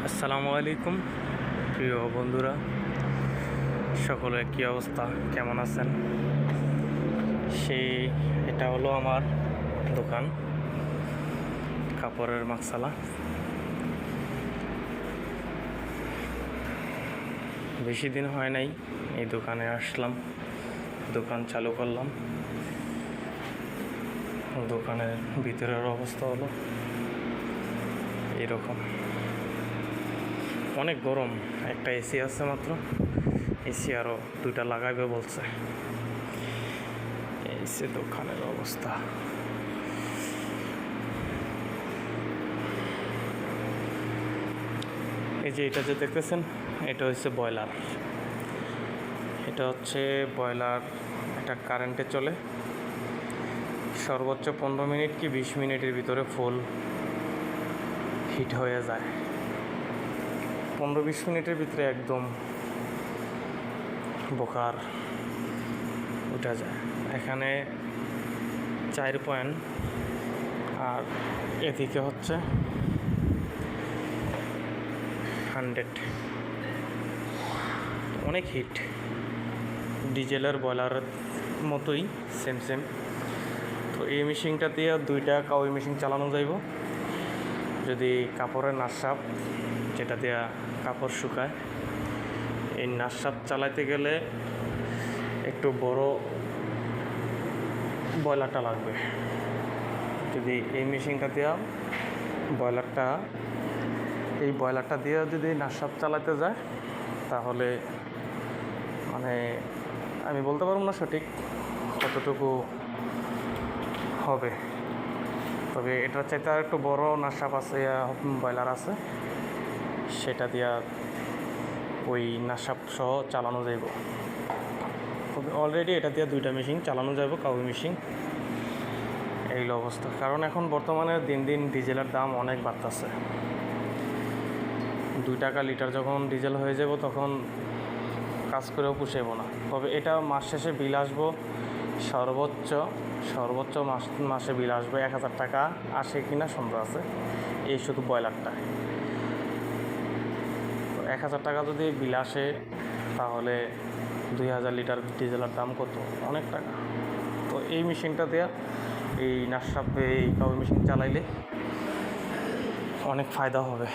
আসসালামু আলাইকুম প্রিয় বন্ধুরা, সকলে কী অবস্থা, কেমন আছেন? এটা হলো আমার দোকান, কাপড়ের মাকসালা। বেশি দিন হয় নাই এই দোকানে আসলাম, দোকান চালু করলাম। দোকানের ভিতরের অবস্থা হলো এরকম, অনেক গরম। একটা এসি আছে মাত্র, এসি আরও 2টা লাগাইবে বলছে। এই সে দোকানের অবস্থা। এই যে এটা যে দেখতেছেন, এটা হচ্ছে বয়লার। এটা হচ্ছে বয়লার, এটা কারেন্টে চলে। সর্বোচ্চ 15 মিনিট কি 20 মিনিটের ভিতরে ফুল হিট হয়ে যায়। 15-20 মিনিটের ভিতরে একদম বোকার উঠা যায়। এখানে 4 পয়েন্ট, আর এদিকে হচ্ছে 100। অনেক হিট, ডিজেলের বয়লারের মতোই সেম। তো এই মেশিনটা দিয়ে 2টা কাউই মেশিন চালানো যাইব। যদি কাপড়ের নাশাপ, যেটা দিয়ে কাপড় শুকায়, এই নাশাপ চালাইতে গেলে একটু বড় বয়লারটা লাগবে। যদি এই মেশিনটা দিয়ে এই বয়লারটা দিয়ে যদি নাশাপ চালাতে যায়, তাহলে মানে আমি বলতে পারবো না সঠিক কতটুকু হবে, তবে এটার চাইতে আর একটু বড় নাশাপ আছে, বয়লার আছে, সেটা দিয়া ওই নাশাপ সহ চালানো যাইব। তবে অলরেডি এটা দিয়ে 2টা মেশিন চালানো যাব, কাউই মেশিন। এই অবস্থা, কারণ এখন বর্তমানে দিন দিন ডিজেলের দাম অনেক বাড়তেছে। 2 টাকা লিটার যখন ডিজেল হয়ে যাব, তখন কাজ করেও পুষাইব না। তবে এটা মাস শেষে বিল আসবো সর্বোচ্চ মাসে বিল আসবে 1000 টাকা, আসে কিনা সন্দেহ আছে। এই শুধু বয়লারটা 1000 টাকা যদি বিল আসে, তাহলে 2000 লিটার ডিজেলের দাম কত? অনেক টাকা। তো এই মেশিনটা দিয়ে, এই নাশাপ, এই কাউই মেশিন চালাইলে অনেক ফায়দা হবে।